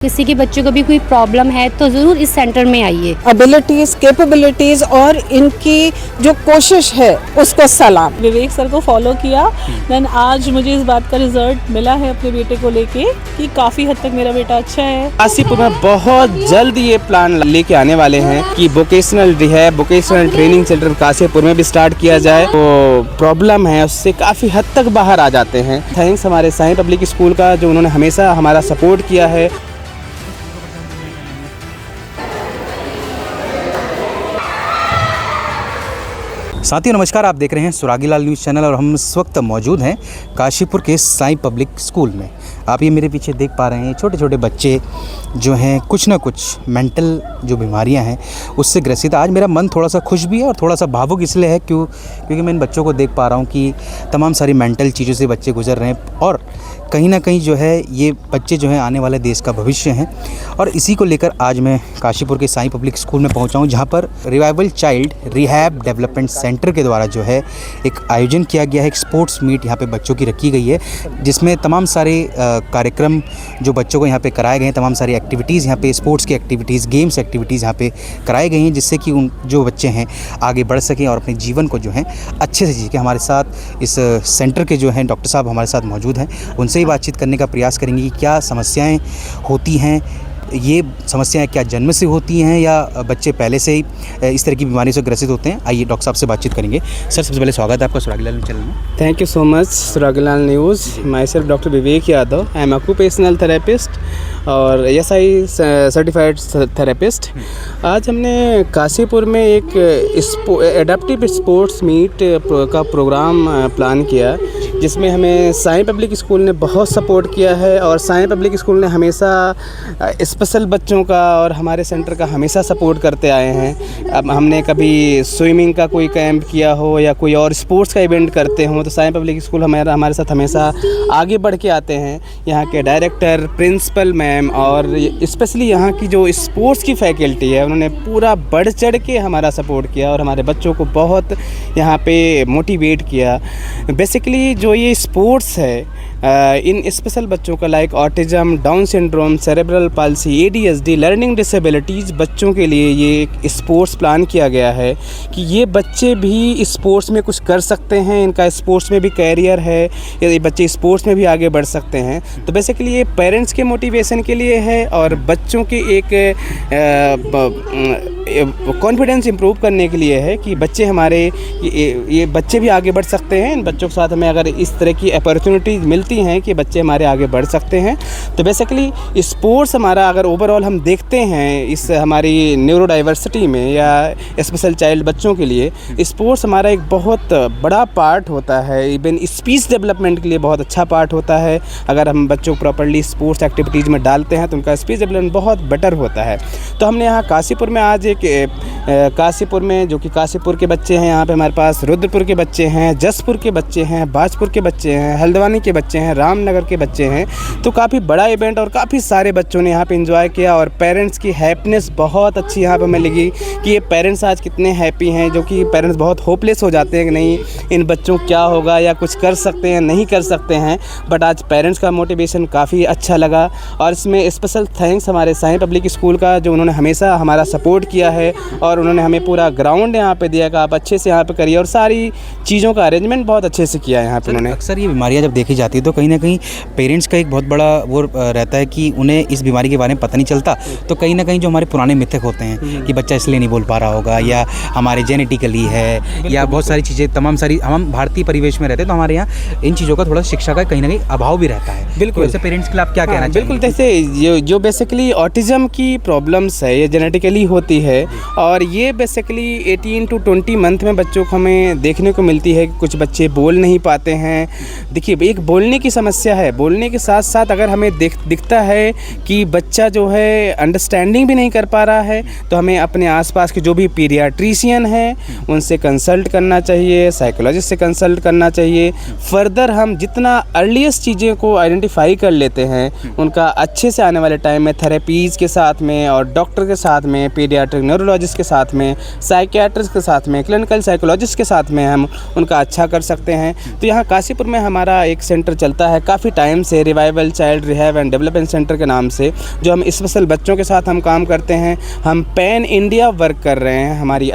किसी के बच्चों को भी कोई प्रॉब्लम है तो ज़रूर इस सेंटर में आइए। एबिलिटीज़, कैपेबिलिटीज़ और इनकी जो कोशिश है उसको सलाम। विवेक सर को फॉलो किया, देन आज मुझे इस बात का रिजल्ट मिला है अपने बेटे को लेके कि काफ़ी हद तक मेरा बेटा अच्छा है। काशीपुर में बहुत जल्द ये प्लान लेके आने वाले हैं कि vocational rehab, vocational training centre Kashipur में भी स्टार्ट किया जाए। तो प्रॉब्लम है उससे काफ़ी हद तक बाहर आ जाते हैं। थैंक्स हमारे साईं पब्लिक स्कूल का जो उन्होंने हमेशा हमारा सपोर्ट किया है। साथियों नमस्कार, आप देख रहे हैं सुरागीलाल न्यूज़ चैनल और हम इस वक्त मौजूद हैं काशीपुर के साईं पब्लिक स्कूल में। आप ये मेरे पीछे देख पा रहे हैं छोटे छोटे बच्चे जो हैं कुछ ना कुछ मेंटल जो बीमारियां हैं उससे ग्रसित। आज मेरा मन थोड़ा सा खुश भी है और थोड़ा सा भावुक इसलिए है क्योंकि मैं इन बच्चों को देख पा रहा हूं कि तमाम सारी मेंटल चीज़ों से बच्चे गुजर रहे हैं और कहीं ना कहीं जो है ये बच्चे जो हैं आने वाले देश का भविष्य हैं। और इसी को लेकर आज मैं काशीपुर के साईं पब्लिक स्कूल में पहुंचा हूं, जहां पर revival child rehab development centre के द्वारा जो है एक आयोजन किया गया है। एक स्पोर्ट्स मीट यहाँ पे बच्चों की रखी गई है, जिसमें तमाम सारे कार्यक्रम जो बच्चों को यहाँ पे कराए गए हैं, तमाम सारी एक्टिविटीज़ यहाँ पे, स्पोर्ट्स की एक्टिविटीज़, गेम्स एक्टिविटीज़ यहाँ पे कराई गई हैं, जिससे कि उन जो बच्चे हैं आगे बढ़ सकें और अपने जीवन को जो है अच्छे से जी के। हमारे साथ इस सेंटर के जो हैं डॉक्टर साहब हमारे साथ मौजूद हैं, उनसे ही बातचीत करने का प्रयास करेंगे कि क्या समस्याएं होती हैं, ये समस्याएं क्या जन्म से होती हैं या बच्चे पहले से ही इस तरह की बीमारी से ग्रसित होते हैं। आइए डॉक्टर साहब से बातचीत करेंगे। सर सबसे पहले स्वागत है आपका सुरागीलाल न्यूज़ चैनल में। Thank you so much सुरागीलाल news. My self doctor Vivek Yadav, I am occupational therapist और एसआई सर्टिफाइड थेरेपिस्ट। आज हमने काशीपुर में एक एडेप्टिव स्पोर्ट्स मीट का प्रोग्राम प्लान किया, जिसमें हमें साईं पब्लिक स्कूल ने बहुत सपोर्ट किया है और साईं पब्लिक स्कूल ने हमेशा स्पेशल बच्चों का और हमारे सेंटर का हमेशा सपोर्ट करते आए हैं। अब हमने कभी स्विमिंग का कोई कैंप किया हो या कोई और स्पोर्ट्स का इवेंट करते हो तो साईं पब्लिक स्कूल हमारे साथ हमेशा आगे बढ़ के आते हैं। यहाँ के डायरेक्टर, प्रिंसिपल मैम और स्पेशली यहाँ की जो स्पोर्ट्स की फैकल्टी है, उन्होंने पूरा बढ़ चढ़ के हमारा सपोर्ट किया और हमारे बच्चों को बहुत यहाँ पे मोटिवेट किया। बेसिकली जो ये स्पोर्ट्स है इन स्पेशल बच्चों का like autism, down syndrome, cerebral palsy, ADHD, learning disabilities बच्चों के लिए ये एक स्पोर्ट्स प्लान किया गया है कि ये बच्चे भी स्पोर्ट्स में कुछ कर सकते हैं, इनका स्पोर्ट्स में भी कैरियर है, ये बच्चे स्पोर्ट्स में भी आगे बढ़ सकते हैं। तो बेसिकली ये पेरेंट्स के मोटिवेशन के लिए है और बच्चों के एक कॉन्फिडेंस इम्प्रूव करने के लिए है कि बच्चे हमारे ये बच्चे भी आगे बढ़ सकते हैं। इन बच्चों के साथ हमें अगर इस तरह की अपॉर्चुनिटीज़ मिलती हैं कि बच्चे हमारे आगे बढ़ सकते हैं, तो बेसिकली स्पोर्ट्स हमारा अगर ओवरऑल हम देखते हैं इस हमारी न्यूरो डाइवर्सिटी में या स्पेशल चाइल्ड बच्चों के लिए, स्पोर्ट्स हमारा एक बहुत बड़ा पार्ट होता है। इवन स्पीच डेवलपमेंट के लिए बहुत अच्छा पार्ट होता है। अगर हम बच्चों को प्रॉपर्ली स्पोर्ट्स एक्टिविटीज़ में डालते हैं तो उनका स्पीच डेवलपमेंट बहुत बेटर होता है। तो हमने यहाँ काशीपुर में आज एक काशीपुर में जो कि काशीपुर के बच्चे हैं, यहाँ पे हमारे पास रुद्रपुर के बच्चे हैं, जसपुर के बच्चे हैं, बाजपुर के बच्चे हैं, हल्द्वानी के बच्चे हैं, रामनगर के बच्चे हैं। तो काफ़ी बड़ा इवेंट और काफ़ी सारे बच्चों ने यहाँ पे एंजॉय किया और पेरेंट्स की हैप्पीनेस बहुत अच्छी यहाँ पे हमें लगी कि ये पेरेंट्स आज कितने हैप्पी हैं। जो कि पेरेंट्स बहुत होपलेस हो जाते हैं कि नहीं इन बच्चों क्या होगा या कुछ कर सकते हैं नहीं कर सकते हैं, बट आज पेरेंट्स का मोटिवेशन काफ़ी अच्छा लगा। और इसमें स्पेशल थैंक्स हमारे साईं पब्लिक स्कूल का, जो उन्होंने हमेशा हमारा सपोर्ट किया है और उन्होंने हमें पूरा ग्राउंड यहाँ पे दिया कि आप अच्छे से यहाँ पे करिए और सारी चीज़ों का अरेंजमेंट बहुत अच्छे से किया यहाँ पे उन्होंने। अक्सर ये बीमारियां जब देखी जाती है तो कहीं ना कहीं पेरेंट्स का एक बहुत बड़ा वो रहता है कि उन्हें इस बीमारी के बारे में पता नहीं चलता। तो कहीं ना कहीं जो हमारे पुराने मिथक होते हैं कि बच्चा इसलिए नहीं बोल पा रहा होगा या हमारे जेनेटिकली है या बहुत सारी चीज़ें, तमाम सारी, हम भारतीय परिवेश में रहते हैं तो हमारे यहाँ इन चीज़ों का थोड़ा शिक्षा का कहीं ना कहीं अभाव भी रहता है। बिल्कुल, ऐसे पेरेंट्स के लिए आप क्या कहना चाहिए? बिल्कुल, जैसे जो बेसिकली ऑटिज़म की प्रॉब्लम्स है ये जेनेटिकली होती है और ये बेसिकली 18 to 20 मंथ में बच्चों को हमें देखने को मिलती है कि कुछ बच्चे बोल नहीं पाते हैं। देखिए, एक बोलने की समस्या है, बोलने के साथ साथ अगर हमें दिखता है कि बच्चा जो है अंडरस्टैंडिंग भी नहीं कर पा रहा है तो हमें अपने आसपास के जो भी पीडियाट्रिशियन हैं उनसे कंसल्ट करना चाहिए, साइकोलॉजिस्ट से कंसल्ट करना चाहिए। फर्दर हम जितना अर्लीस्ट चीज़ें को आइडेंटिफाई कर लेते हैं उनका अच्छे से आने वाले टाइम में थेरेपीज़ के साथ में और डॉक्टर के साथ में, पीडियाट्रिक न्यूरोलॉजिस्ट के साथ में, साइकियाट्रिस्ट के साथ में, क्लिनिकल साइकोलॉजिस्ट के साथ में हम उनका अच्छा कर सकते हैं। तो यहाँ काशीपुर में हमारा एक सेंटर चलता है काफ़ी टाइम से, revival child rehab and development centre के नाम से, जो हम स्पेशल बच्चों के साथ हम काम करते हैं। हम पैन इंडिया वर्क कर रहे हैं, हमारी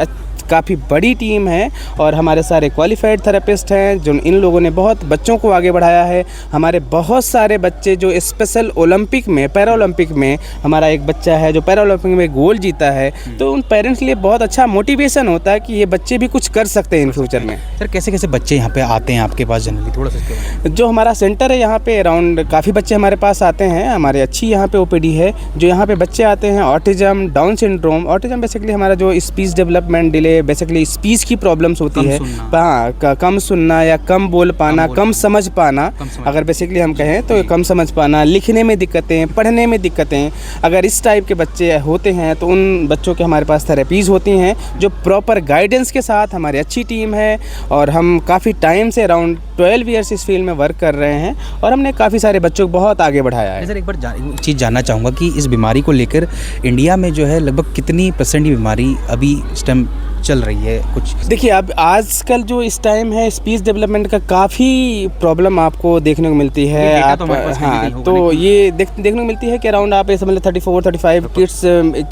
काफ़ी बड़ी टीम है और हमारे सारे क्वालिफाइड थेरेपिस्ट हैं जो इन लोगों ने बहुत बच्चों को आगे बढ़ाया है। हमारे बहुत सारे बच्चे जो स्पेशल ओलंपिक में, पैरा ओलंपिक में, हमारा एक बच्चा है जो पैरा ओलंपिक में गोल्ड जीता है, तो उन पेरेंट्स के लिए बहुत अच्छा मोटिवेशन होता है कि ये बच्चे भी कुछ कर सकते हैं इन फ्यूचर में। सर कैसे कैसे बच्चे यहाँ पे आते हैं आपके पास जनरली, थोड़ा सा जो हमारा सेंटर है यहाँ पे अराउंड काफ़ी बच्चे हमारे पास आते हैं, हमारे अच्छी यहाँ पे ओपीडी है। जो यहाँ पे बच्चे आते हैं autism, down syndrome, autism basically हमारा जो speech development delay, basically speech की प्रॉब्लम्स होती है, हाँ, कम सुनना या कम बोल पाना, कम समझ पाना, अगर बेसिकली हम कहें तो कम समझ पाना, लिखने में दिक्कतें, पढ़ने में दिक्कतें, अगर इस टाइप के बच्चे होते हैं तो उन बच्चों के हमारे पास थेरेपीज़ होती हैं जो प्रॉपर गाइडेंस के साथ। हमारी अच्छी टीम है और हम काफ़ी टाइम से अराउंड 12 ईयर्स इस फील्ड में वर्क कर रहे हैं और हमने काफ़ी सारे बच्चों को बहुत आगे बढ़ाया है। सर एक बार चीज़ जानना चाहूँगा कि इस बीमारी को लेकर इंडिया में जो है लगभग कितनी % ये बीमारी अभी इस टाइम चल रही है कुछ? देखिए अब आजकल जो इस टाइम है स्पीच डेवलपमेंट का काफ़ी प्रॉब्लम आपको देखने को मिलती है। आप हाँ तो ये देखने को मिलती है कि अराउंड आप समझ लो 34-35 किड्स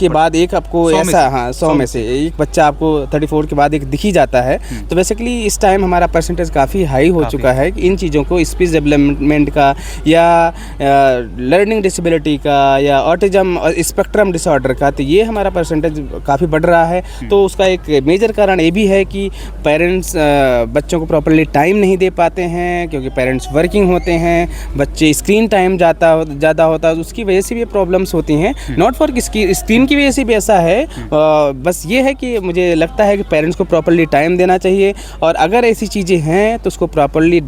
के बाद एक आपको ऐसा, हाँ 100 में से एक बच्चा आपको 34 के बाद एक दिख ही जाता है। तो बेसिकली इस टाइम हमारा परसेंटेज काफ़ी हाई हो चुका है कि इन चीज़ों को, स्पीच डेवलपमेंट का या लर्निंग डिसेबिलिटी का या ऑटिज्म स्पेक्ट्रम डिसऑर्डर का, तो ये हमारा परसेंटेज काफ़ी बढ़ रहा है। तो उसका एक मेजर कारण ये भी है कि पेरेंट्स बच्चों को प्रॉपर्ली टाइम नहीं दे पाते हैं क्योंकि पेरेंट्स वर्किंग होते हैं, बच्चे स्क्रीन टाइम ज़्यादा होता है, उसकी वजह से भी प्रॉब्लम्स होती हैं। नॉट फॉर स्क्रीन की वजह से भी ऐसा है, बस ये है कि मुझे लगता है कि पेरेंट्स को प्रॉपर्ली टाइम देना चाहिए और अगर ऐसी चीज़ें हैं तो उसको प्रॉपर्ली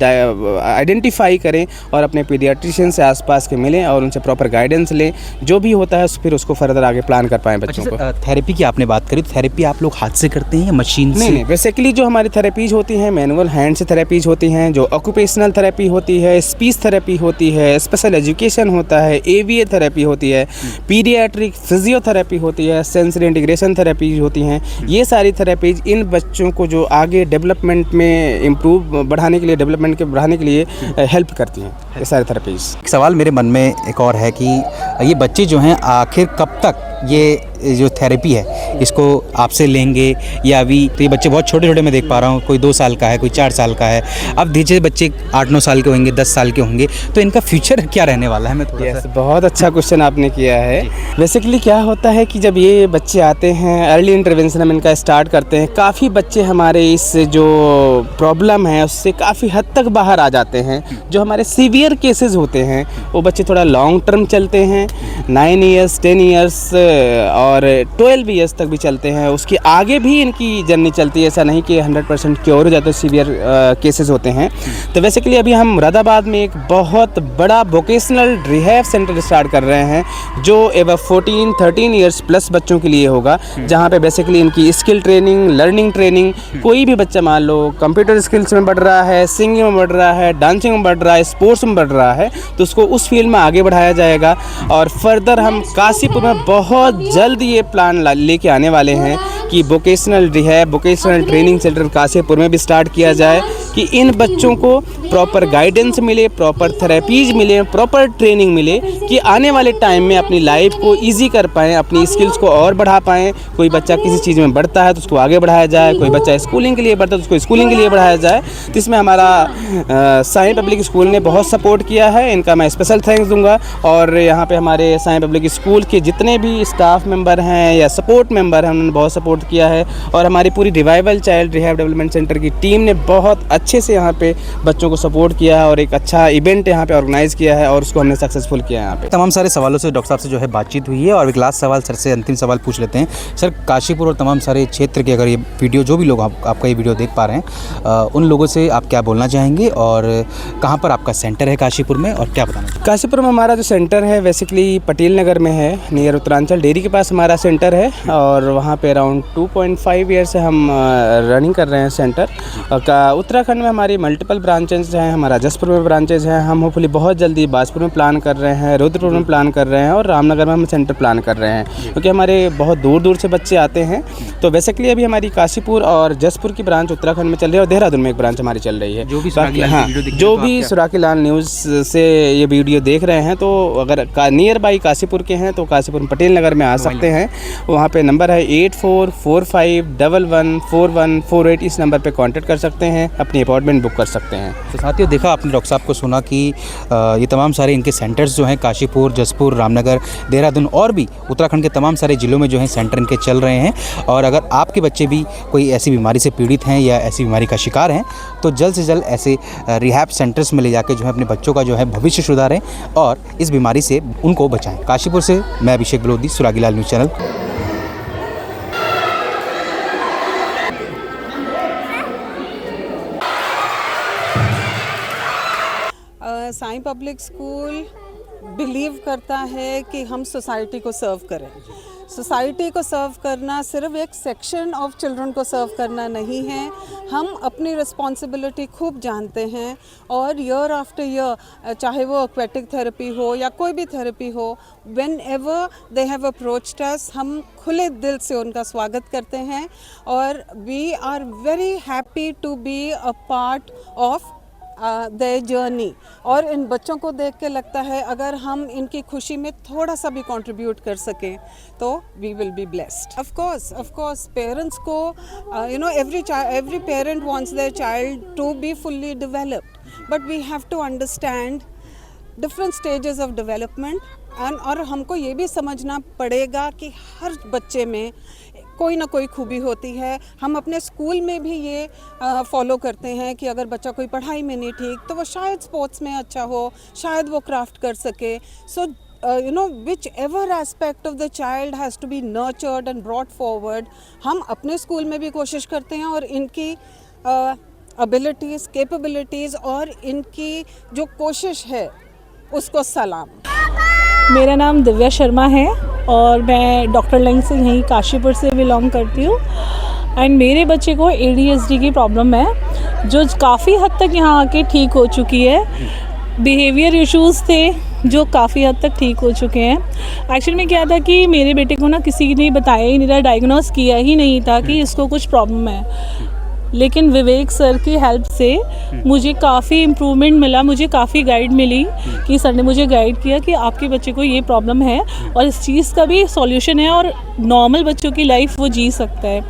आइडेंटिफाई करें और अपने पीडियाट्रिशियन से आसपास के मिलें और उनसे प्रॉपर गाइडेंस लें। जो भी होता है फिर उसको फर्दर आगे प्लान कर पाएँ बच्चों को। थेरेपी की आपने बात करी, थेरेपी आप लोग हाथ से करते हैं या मशीन से? नहीं, बेसिकली जो हमारी थेरेपीज होती हैं मैनुअल हैंड से थेरेपीज होती हैं, जो ऑक्यूपेशनल थेरेपी होती है, स्पीच थेरेपी होती है, स्पेशल एजुकेशन होता है, AVA थेरेपी होती है, पीडियाट्रिक फिजियोथेरेपी होती है, सेंसरी इंटीग्रेशन थेरेपीज होती हैं। ये सारी थेरेपीज इन बच्चों को जो आगे डेवलपमेंट में इम्प्रूव बढ़ाने के लिए, डेवलपमेंट के बढ़ाने के लिए हेल्प करती हैं ये सारी थेरेपीज। एक सवाल मेरे मन में एक और है कि ये बच्चे जो हैं आखिर कब तक ये जो थेरेपी है इसको आपसे लेंगे, या अभी तो ये बच्चे बहुत छोटे छोटे मैं देख पा रहा हूँ, कोई 2 साल का है, कोई 4 साल का है, अब धीरे बच्चे 8-9 साल के होंगे, 10 साल के होंगे, तो इनका फ्यूचर क्या रहने वाला है? मैं थोड़ा सा बहुत अच्छा क्वेश्चन आपने किया है। बेसिकली क्या होता है कि जब ये बच्चे आते हैं, अर्ली इंटरवेंशन हम इनका स्टार्ट करते हैं, काफ़ी बच्चे हमारे इस जो प्रॉब्लम है उससे काफ़ी हद तक बाहर आ जाते हैं। जो हमारे सीवियर केसेस होते हैं वो बच्चे थोड़ा लॉन्ग टर्म चलते हैं, 9 ईयर्स, 10 ईयर्स और 12 ईयर्स तक भी चलते हैं। उसके आगे भी इनकी जर्नी चलती है, ऐसा नहीं कि 100% क्योर हो जाते, सीवियर केसेस होते हैं। तो बेसिकली अभी हम मुरादाबाद में एक बहुत बड़ा वोकेशनल रिहैब सेंटर स्टार्ट कर रहे हैं जो एवं 14-13 ईयर्स प्लस बच्चों के लिए होगा, जहाँ पे बेसिकली इनकी स्किल ट्रेनिंग, लर्निंग ट्रेनिंग, कोई भी बच्चा मान लो कंप्यूटर स्किल्स में बढ़ रहा है, सिंगिंग में बढ़ रहा है, डांसिंग में बढ़ रहा है, स्पोर्ट्स में बढ़ रहा है, तो उसको उस फील्ड में आगे बढ़ाया जाएगा। और फर्दर हम काशीपुर में बहुत जल्द ये प्लान लेके आने वाले हैं कि vocational rehab, vocational training centre Kashipur में भी स्टार्ट किया जाए कि इन बच्चों को प्रॉपर गाइडेंस मिले, प्रॉपर थेरेपीज मिले, प्रॉपर ट्रेनिंग मिले कि आने वाले टाइम में अपनी लाइफ को इजी कर पाएँ, अपनी स्किल्स को और बढ़ा पाएँ। कोई बच्चा किसी चीज़ में बढ़ता है तो उसको आगे बढ़ाया जाए, कोई बच्चा स्कूलिंग के लिए बढ़ता है तो उसको स्कूलिंग के लिए बढ़ाया जाए। तो इसमें हमारा साईं पब्लिक स्कूल ने बहुत सपोर्ट किया है, इनका मैं स्पेशल थैंक्स दूंगा। और यहाँ पे हमारे साईं पब्लिक स्कूल के जितने भी स्टाफ मेंबर हैं या सपोर्ट मेंबर हैं उन्होंने बहुत सपोर्ट किया है। और हमारी पूरी revival child rehab development centre की टीम ने बहुत अच्छे से यहाँ पे बच्चों को सपोर्ट किया है और एक अच्छा इवेंट यहाँ पे ऑर्गेनाइज़ किया है और उसको हमने सक्सेसफुल किया है यहाँ पे। तमाम सारे सवालों से डॉक्टर साहब से जो है बातचीत हुई है और एक लास्ट सवाल सर से, अंतिम सवाल पूछ लेते हैं। सर काशीपुर और तमाम सारे क्षेत्र के अगर ये वीडियो, जो भी लोग आपका ये वीडियो देख पा रहे हैं, उन लोगों से आप क्या बोलना चाहेंगे और कहाँ पर आपका सेंटर है काशीपुर में और क्या बताना चाहेंगे? काशीपुर में हमारा जो सेंटर है बेसिकली पटेल नगर में है, नियर उत्तरांचल डेयरी के पास हमारा सेंटर है और वहाँ पे अराउंड 2.5 ईयर से हम रनिंग कर रहे हैं सेंटर। उत्तराखंड में हमारी मल्टीपल ब्रांचेज हैं, हमारा जसपुर में ब्रांचेज हैं। हम होपफुली बहुत जल्दी बाजपुर में प्लान कर रहे हैं, रुद्रपुर में प्लान कर रहे हैं और रामनगर में हम सेंटर प्लान कर रहे हैं, क्योंकि हमारे बहुत दूर दूर से बच्चे आते हैं। तो बेसिकली अभी हमारी काशीपुर और जसपुर की ब्रांच उत्तराखंड में चल रही है और देहरादून में एक ब्रांच हमारी चल रही है। जो भी सुरागी लाल न्यूज़ से ये वीडियो देख रहे हैं, तो अगर नियर बाई काशीपुर के हैं तो काशीपुर में पटेल नगर में आ सकते हैं। वहाँ पे नंबर है 8445114148। इस नंबर पे कांटेक्ट कर सकते हैं, अपनी अपॉइंटमेंट बुक कर सकते हैं। तो साथियों, देखा आपने डॉक्टर साहब को सुना कि ये तमाम सारे इनके सेंटर्स जो हैं काशीपुर, जसपुर, रामनगर, देहरादून और भी उत्तराखंड के तमाम सारे ज़िलों में जो हैं सेंटर इनके चल रहे हैं। और अगर आपके बच्चे भी कोई ऐसी बीमारी से पीड़ित हैं या ऐसी बीमारी का शिकार हैं, तो जल्द से जल्द ऐसे रिहैब सेंटर्स में ले जाके जो है अपने बच्चों का जो है भविष्य सुधारें और इस बीमारी से उनको बचाएं। काशीपुर से मैं Abhishek Balodi, Suragi Lal news channel. Sai public school believe करता है कि हम सोसाइटी को सर्व करें। सोसाइटी को सर्व करना सिर्फ एक सेक्शन ऑफ चिल्ड्रन को सर्व करना नहीं है। हम अपनी रिस्पॉन्सिबिलिटी खूब जानते हैं और ईयर आफ्टर ईयर, चाहे वो एक्वेटिक थेरेपी हो या कोई भी थेरेपी हो, whenever they have approached us, हम खुले दिल से उनका स्वागत करते हैं और we are very happy to be a part of their journey। और इन बच्चों को देख के लगता है अगर हम इनकी खुशी में थोड़ा सा भी कंट्रीब्यूट कर सकें तो we will be blessed। Of course parents को every parent wants their child to be fully developed, but we have to understand different stages of development और हमको ये भी समझना पड़ेगा कि हर बच्चे में कोई ना कोई खूबी होती है। हम अपने स्कूल में भी ये फॉलो करते हैं कि अगर बच्चा कोई पढ़ाई में नहीं ठीक तो वो शायद स्पोर्ट्स में अच्छा हो, शायद वो क्राफ्ट कर सके। सो which ever aspect of the child has to be nurtured and brought forward। हम अपने स्कूल में भी कोशिश करते हैं और इनकी एबिलिटीज़, कैपेबिलिटीज़ और इनकी जो कोशिश है उसको सलाम। मेरा नाम दिव्या शर्मा है और मैं डॉक्टर लाइन से यहीं काशीपुर से बिलोंग करती हूँ। एंड मेरे बच्चे को ADHD की प्रॉब्लम है जो काफ़ी हद तक यहाँ आके ठीक हो चुकी है। बिहेवियर इश्यूज़ थे जो काफ़ी हद तक ठीक हो चुके हैं। एक्चुअली में क्या था कि मेरे बेटे को ना किसी ने बताया ही नहीं था, डायग्नोस किया ही नहीं था कि इसको कुछ प्रॉब्लम है, लेकिन विवेक सर की हेल्प से मुझे काफ़ी इम्प्रूवमेंट मिला, मुझे काफ़ी गाइड मिली कि सर ने मुझे गाइड किया कि आपके बच्चे को ये प्रॉब्लम है और इस चीज़ का भी सॉल्यूशन है और नॉर्मल बच्चों की लाइफ वो जी सकता है।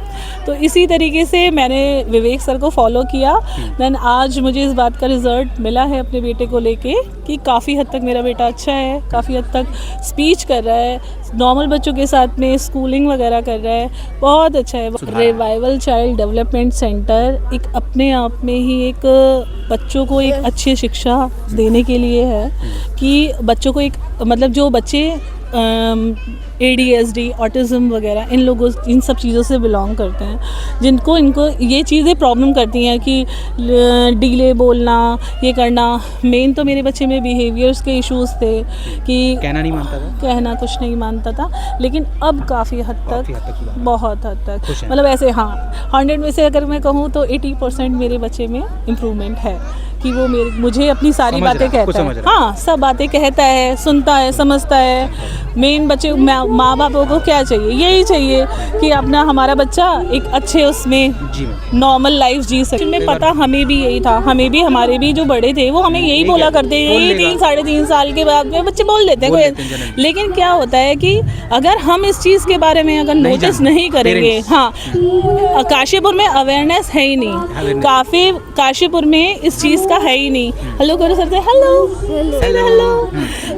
तो इसी तरीके से मैंने विवेक सर को फॉलो किया। देन आज मुझे इस बात का रिज़ल्ट मिला है अपने बेटे को लेके कि काफ़ी हद तक मेरा बेटा अच्छा है, काफ़ी हद तक स्पीच कर रहा है, नॉर्मल बच्चों के साथ में स्कूलिंग वगैरह कर रहा है, बहुत अच्छा है। रिवाइवल चाइल्ड डेवलपमेंट सेंटर एक अपने आप में ही एक बच्चों को एक अच्छी शिक्षा देने के लिए है कि बच्चों को एक मतलब जो बच्चे ADHD, ऑटिज़म वगैरह इन सब चीज़ों से बिलोंग करते हैं, इनको ये चीज़ें प्रॉब्लम करती हैं कि डीले बोलना, ये करना। मेन तो मेरे बच्चे में बिहेवियर्स के इश्यूज़ थे कि कहना कुछ नहीं मानता था, लेकिन अब काफ़ी हद तक बहुत हद तक मतलब ऐसे 100 में से अगर मैं कहूँ तो 80% मेरे बच्चे में इम्प्रूवमेंट है कि वो मुझे अपनी सारी बातें कहता है। हाँ, सब बातें कहता है, सुनता है, समझता है। मेन बच्चे माँ बापों को क्या चाहिए, यही चाहिए कि अपना हमारा बच्चा एक अच्छे उसमें नॉर्मल लाइफ जी सके। में पता हमें भी यही था, हमें भी हमारे भी जो बड़े थे वो हमें यही बोला करते हैं, यही 3-3.5 साल के बाद में बच्चे बोल देते हैं। लेकिन क्या होता है कि अगर हम इस चीज़ के बारे में अगर नोटिस नहीं करेंगे, हाँ, काशीपुर में अवेयरनेस है ही नहीं, काशीपुर में इस चीज़ का है ही नहीं। हेलो करो सर से, हेलो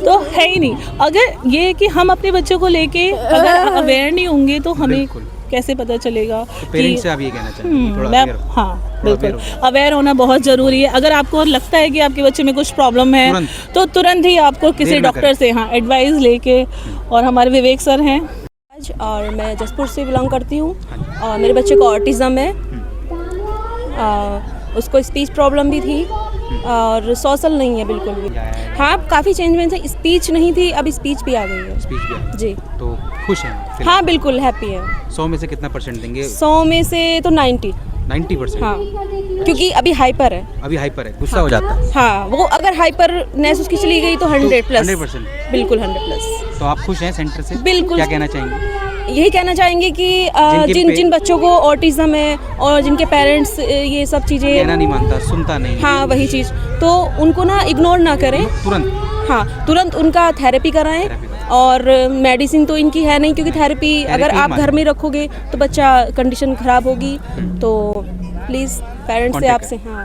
तो है ही नहीं। अगर ये कि हम अपने बच्चों को लेके अगर अवेयर नहीं होंगे तो हमें कैसे पता चलेगा। तो पेरेंट्स से आप ये कहना चाहेंगे? हाँ, बिल्कुल अवेयर होना बहुत ज़रूरी है। अगर आपको लगता है कि आपके बच्चे में कुछ प्रॉब्लम है तो तुरंत ही आपको किसी डॉक्टर से एडवाइस लेके, और हमारे विवेक सर हैं। और मैं जसपुर से बिलोंग करती हूँ और मेरे बच्चे को ऑटिज़म है, उसको स्पीच प्रॉब्लम भी थी और सोशल नहीं है बिल्कुल भी। हाँ, काफ़ी चेंजमेंट है। स्पीच नहीं थी, अब स्पीच भी आ गई है। स्पीच भी है। जी तो खुश हैं? हाँ, बिल्कुल हैप्पी है। 100 में से कितना परसेंट देंगे? 100 में से तो 90। 90%? हाँ, क्योंकि अभी हाइपर है। अभी हाइपर है, गुस्सा हो जाता है। हाँ, वो अगर हाइपरनेस उसकी चली गई तो 100 प्लस। 100%? बिल्कुल 100 प्लस। तो आप खुश हैं सेंटर से? बिल्कुल। क्या कहना चाहेंगे? यही कहना चाहेंगे कि जिन बच्चों को ऑटिज्म है और जिनके पेरेंट्स ये सब चीज़ें कहना नहीं मानता, सुनता नहीं, हाँ वही चीज़, तो उनको ना इग्नोर ना करें। तुरंत? हाँ, तुरंत उनका थेरेपी कराएं। और मेडिसिन तो इनकी है नहीं, क्योंकि थेरेपी अगर आप घर में रखोगे तो बच्चा कंडीशन ख़राब होगी। तो प्लीज़ पेरेंट्स से आपसे हाँ